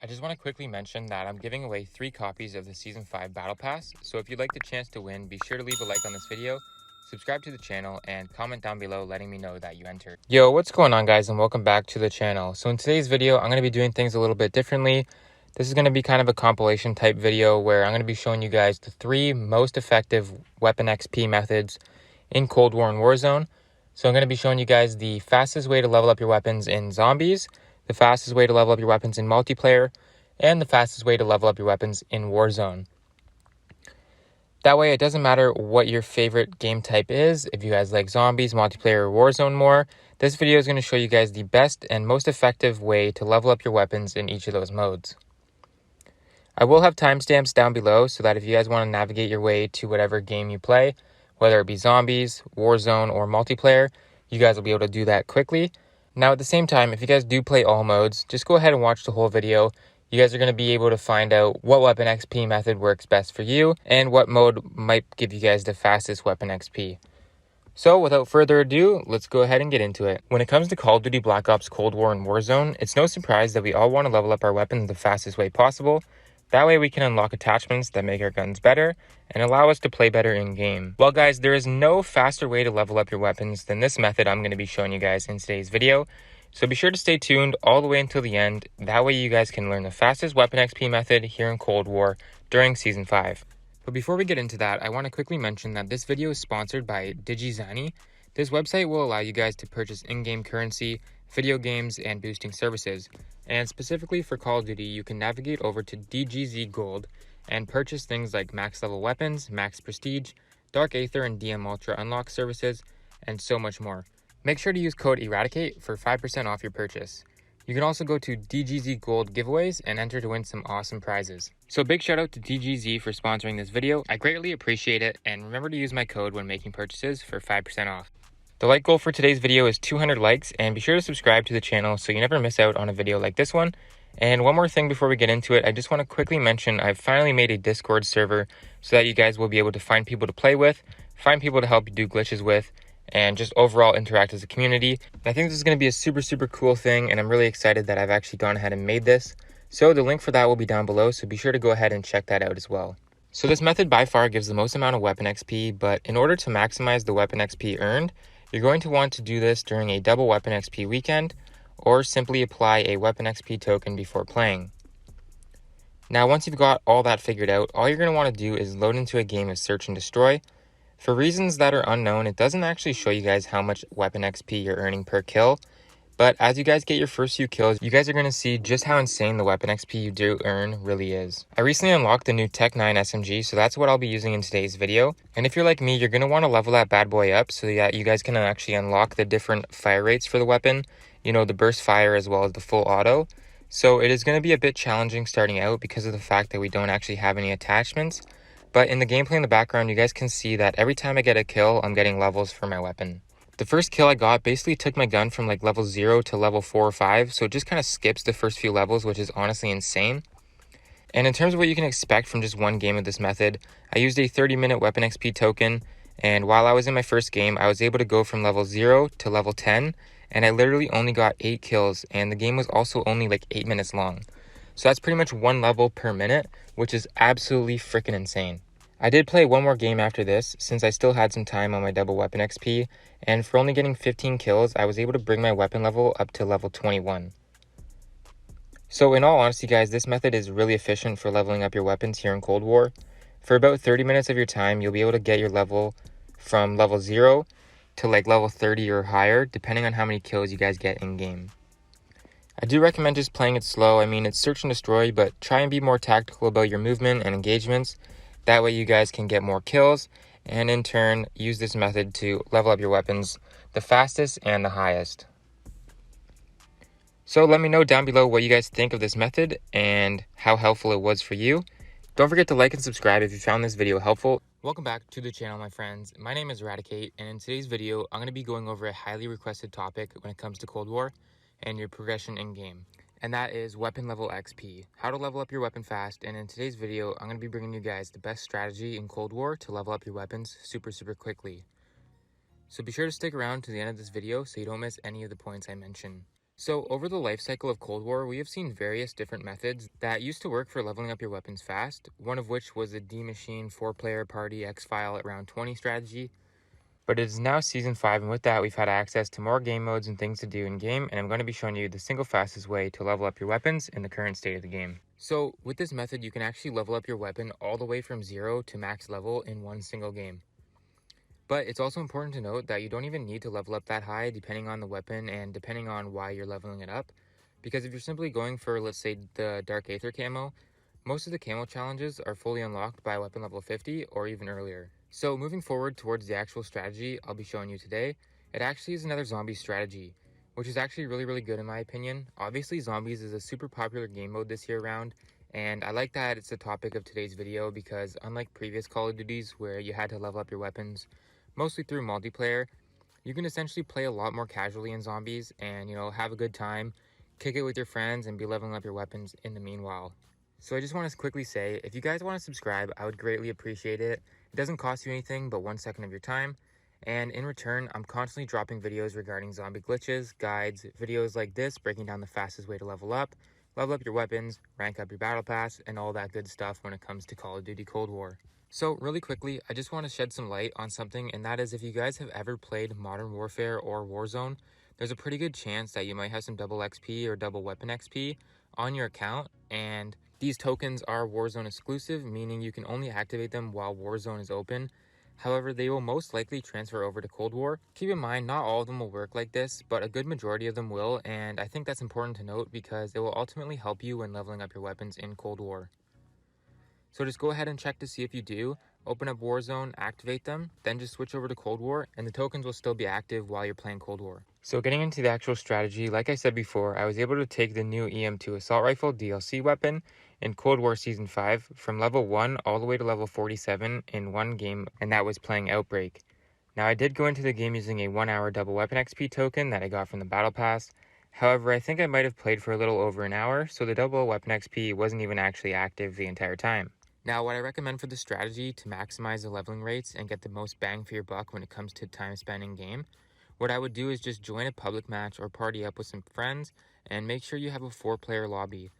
I just want to quickly mention that I'm giving away 3 copies of the Season 5 Battle Pass, so if you'd like the chance to win, be sure to leave a like on this video, subscribe to the channel, and comment down below letting me know that you entered. Yo, what's going on guys, and welcome back to the channel. So in today's video, I'm going to be doing things a little bit differently. This is going to be kind of a compilation type video where I'm going to be showing you guys the 3 most effective weapon XP methods in Cold War and Warzone. So I'm going to be showing you guys the fastest way to level up your weapons in zombies, the fastest way to level up your weapons in multiplayer, and the fastest way to level up your weapons in Warzone. That way, it doesn't matter what your favorite game type is. If you guys like zombies, multiplayer, or Warzone more, this video is going to show you guys the best and most effective way to level up your weapons in each of those modes. I will have timestamps down below so that if you guys want to navigate your way to whatever game you play, whether it be zombies, Warzone, or multiplayer, you guys will be able to do that quickly. Now, at the same time, if you guys do play all modes, just go ahead and watch the whole video. You guys are going to be able to find out what weapon XP method works best for you and what mode might give you guys the fastest weapon XP. So, without further ado, let's go ahead and get into it. When it comes to Call of Duty Black Ops Cold War and Warzone, it's no surprise that we all want to level up our weapons the fastest way possible. That way we can unlock attachments that make our guns better and allow us to play better in-game. Well guys, there is no faster way to level up your weapons than this method I'm going to be showing you guys in today's video. So be sure to stay tuned all the way until the end. That way you guys can learn the fastest weapon XP method here in Cold War during Season 5. But before we get into that, I want to quickly mention that this video is sponsored by DigiZani. This website will allow you guys to purchase in-game currency, video games, and boosting services. And specifically for Call of Duty, you can navigate over to DGZ Gold and purchase things like max level weapons, max prestige, Dark Aether and DM Ultra unlock services, and so much more. Make sure to use code ERADICATE for 5% off your purchase. You can also go to DGZ Gold giveaways and enter to win some awesome prizes. So big shout out to DGZ for sponsoring this video. I greatly appreciate it, and remember to use my code when making purchases for 5% off. The like goal for today's video is 200 likes, and be sure to subscribe to the channel so you never miss out on a video like this one. And one more thing before we get into it, I just want to quickly mention I've finally made a Discord server so that you guys will be able to find people to play with, find people to help you do glitches with, and just overall interact as a community. And I think this is going to be a super cool thing, and I'm really excited that I've actually gone ahead and made this. So the link for that will be down below, so be sure to go ahead and check that out as well. So this method by far gives the most amount of weapon XP, but in order to maximize the weapon XP earned, you're going to want to do this during a double weapon XP weekend, or simply apply a weapon XP token before playing. Now once you've got all that figured out, all you're going to want to do is load into a game of Search and Destroy. For reasons that are unknown, it doesn't actually show you guys how much weapon XP you're earning per kill, but as you guys get your first few kills, you guys are going to see just how insane the weapon XP you do earn really is. I recently unlocked the new Tech 9 SMG, so that's what I'll be using in today's video. And if you're like me, you're going to want to level that bad boy up so that you guys can actually unlock the different fire rates for the weapon. You know, the burst fire as well as the full auto. So it is going to be a bit challenging starting out because of the fact that we don't actually have any attachments. But in the gameplay in the background, you guys can see that every time I get a kill, I'm getting levels for my weapon. The first kill I got basically took my gun from like level 0 to level 4 or 5, so it just kind of skips the first few levels, which is honestly insane. And in terms of what you can expect from just one game of this method, I used a 30-minute weapon XP token, and while I was in my first game, I was able to go from level 0 to level 10, and I literally only got 8 kills, and the game was also only like 8 minutes long. So that's pretty much 1 level per minute, which is absolutely freaking insane. I did play one more game after this, since I still had some time on my double weapon XP, and for only getting 15 kills, I was able to bring my weapon level up to level 21. So in all honesty guys, this method is really efficient for leveling up your weapons here in Cold War. For about 30 minutes of your time, you'll be able to get your level from level 0 to like level 30 or higher, depending on how many kills you guys get in-game. I do recommend just playing it slow. I mean, it's Search and Destroy, but try and be more tactical about your movement and engagements. That way you guys can get more kills, and in turn, use this method to level up your weapons the fastest and the highest. So let me know down below what you guys think of this method and how helpful it was for you. Don't forget to like and subscribe if you found this video helpful. Welcome back to the channel, my friends. My name is Eradicate, and in today's video, I'm going to be going over a highly requested topic when it comes to Cold War and your progression in-game. And that is weapon level XP, how to level up your weapon fast. And in today's video, I'm going to be bringing you guys the best strategy in Cold War to level up your weapons super quickly. So be sure to stick around to the end of this video so you don't miss any of the points I mention. So over the life cycle of Cold War, we have seen various different methods that used to work for leveling up your weapons fast, one of which was the D-Machine 4-player party X-File at round 20 strategy. But it is now Season 5, and with that we've had access to more game modes and things to do in game, and I'm going to be showing you the single fastest way to level up your weapons in the current state of the game. So with this method, you can actually level up your weapon all the way from 0 to max level in one single game. But it's also important to note that you don't even need to level up that high depending on the weapon and depending on why you're leveling it up. Because if you're simply going for, let's say, the Dark Aether camo, most of the camo challenges are fully unlocked by weapon level 50 or even earlier. So moving forward towards the actual strategy I'll be showing you today, it actually is another zombie strategy, which is actually really good in my opinion. Obviously zombies is a super popular game mode this year round, and I like that it's the topic of today's video because unlike previous Call of Duties where you had to level up your weapons mostly through multiplayer, you can essentially play a lot more casually in zombies and, have a good time, kick it with your friends, and be leveling up your weapons in the meanwhile. So I just want to quickly say, if you guys want to subscribe, I would greatly appreciate it. It doesn't cost you anything but 1 second of your time. And in return, I'm constantly dropping videos regarding zombie glitches, guides, videos like this, breaking down the fastest way to level up your weapons, rank up your battle pass, and all that good stuff when it comes to Call of Duty Cold War. So really quickly, I just want to shed some light on something, and that is if you guys have ever played Modern Warfare or Warzone, there's a pretty good chance that you might have some double XP or double weapon XP on your account, and these tokens are Warzone exclusive, meaning you can only activate them while Warzone is open. However, they will most likely transfer over to Cold War. Keep in mind, not all of them will work like this, but a good majority of them will, and I think that's important to note because it will ultimately help you when leveling up your weapons in Cold War. So just go ahead and check to see if you do. Open up Warzone, activate them, then just switch over to Cold War, and the tokens will still be active while you're playing Cold War. So getting into the actual strategy, like I said before, I was able to take the new EM2 Assault Rifle DLC weapon in Cold War Season 5 from level 1 all the way to level 47 in one game, and that was playing Outbreak. Now I did go into the game using a 1 hour double weapon XP token that I got from the Battle Pass. However, I think I might have played for a little over an hour, so the double weapon XP wasn't even actually active the entire time. Now, what I recommend for this strategy to maximize the leveling rates and get the most bang for your buck when it comes to time spent in game, what I would do is just join a public match or party up with some friends and make sure you have a 4-player lobby.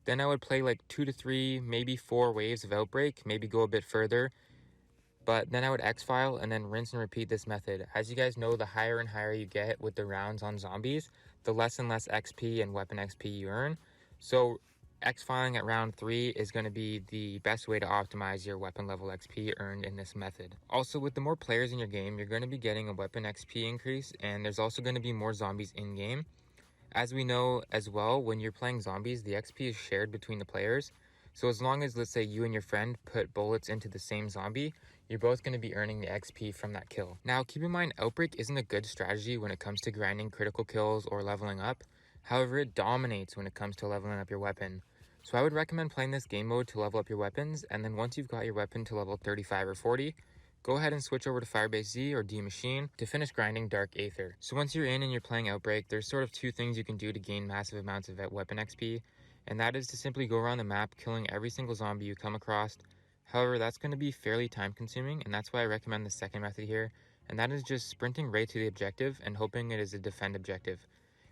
Then I would play like 2 to 3, maybe 4 waves of Outbreak, maybe go a bit further, but then I would X-File and then rinse and repeat this method. As you guys know, the higher and higher you get with the rounds on zombies, the less and less XP and weapon XP you earn. So X-filing at round 3 is going to be the best way to optimize your weapon level XP earned in this method. Also, with the more players in your game, you're going to be getting a weapon XP increase, and there's also going to be more zombies in game. As we know as well, when you're playing zombies, the XP is shared between the players. So as long as, let's say, you and your friend put bullets into the same zombie, you're both going to be earning the XP from that kill. Now, keep in mind, Outbreak isn't a good strategy when it comes to grinding critical kills or leveling up. However, it dominates when it comes to leveling up your weapon. So I would recommend playing this game mode to level up your weapons, and then once you've got your weapon to level 35 or 40, go ahead and switch over to Firebase Z or D-Machine to finish grinding Dark Aether. So once you're in and you're playing Outbreak, there's sort of 2 things you can do to gain massive amounts of weapon XP, and that is to simply go around the map killing every single zombie you come across. However, that's going to be fairly time consuming, and that's why I recommend the second method here, and that is just sprinting right to the objective and hoping it is a defend objective.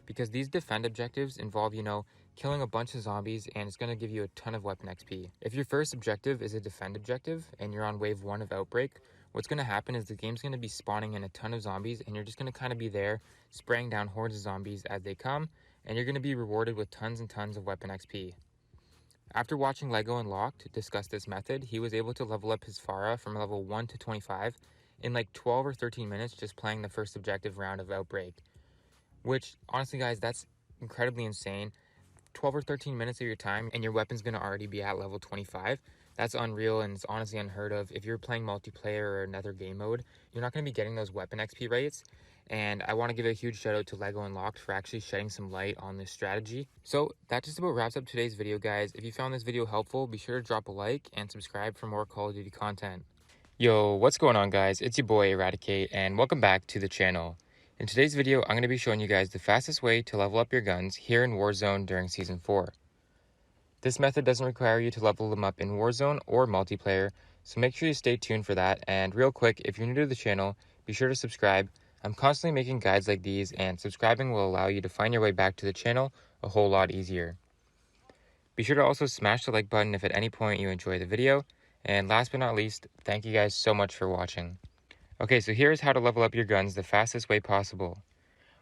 Because these defend objectives involve, killing a bunch of zombies, and it's going to give you a ton of weapon XP. If your first objective is a defend objective and you're on wave 1 of Outbreak, what's going to happen is the game's going to be spawning in a ton of zombies, and you're just going to kind of be there spraying down hordes of zombies as they come, and you're going to be rewarded with tons and tons of weapon XP. After watching Lego Unlocked discuss this method, he was able to level up his Farah from level 1 to 25 in like 12 or 13 minutes just playing the first objective round of Outbreak. Which, honestly guys, that's incredibly insane. 12 or 13 minutes of your time and your weapon's going to already be at level 25. That's unreal, and it's honestly unheard of. If you're playing multiplayer or another game mode, you're not going to be getting those weapon XP rates. And I want to give a huge shout out to Lego Unlocked for actually shedding some light on this strategy. So that just about wraps up today's video, guys. If you found this video helpful, be sure to drop a like and subscribe for more Call of Duty content. Yo, what's going on, guys? It's your boy Eradicate, and welcome back to the channel. In today's video, I'm going to be showing you guys the fastest way to level up your guns here in Warzone during Season 4. This method doesn't require you to level them up in Warzone or multiplayer, so make sure you stay tuned for that. And real quick, if you're new to the channel, be sure to subscribe. I'm constantly making guides like these, and subscribing will allow you to find your way back to the channel a whole lot easier. Be sure to also smash the like button if at any point you enjoy the video, and last but not least, thank you guys so much for watching. Okay, so here's how to level up your guns the fastest way possible.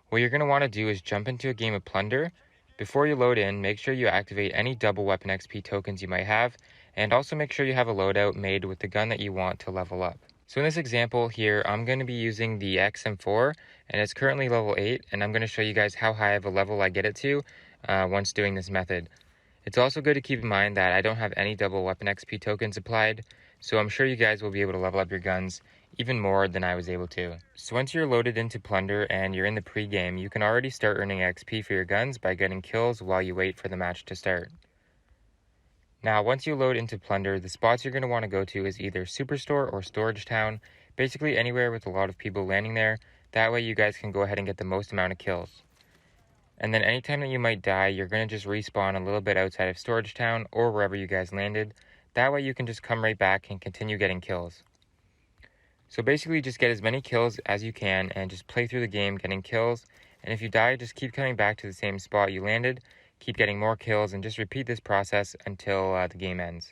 What you're going to want to do is jump into a game of Plunder. Before you load in, make sure you activate any double weapon XP tokens you might have, and also make sure you have a loadout made with the gun that you want to level up. So in this example here, I'm going to be using the XM4, and it's currently level 8, and I'm going to show you guys how high of a level I get it to once doing this method. It's also good to keep in mind that I don't have any double weapon XP tokens applied, so I'm sure you guys will be able to level up your guns even more than I was able to. So once you're loaded into Plunder and you're in the pre-game, you can already start earning XP for your guns by getting kills while you wait for the match to start. Now once you load into Plunder, the spots you're going to want to go to is either Superstore or Storage Town, basically anywhere with a lot of people landing there. That way you guys can go ahead and get the most amount of kills. And then anytime that you might die, you're going to just respawn a little bit outside of Storage Town or wherever you guys landed. That way you can just come right back and continue getting kills. So basically just get as many kills as you can and just play through the game getting kills. And if you die, just keep coming back to the same spot you landed, keep getting more kills, and just repeat this process until the game ends.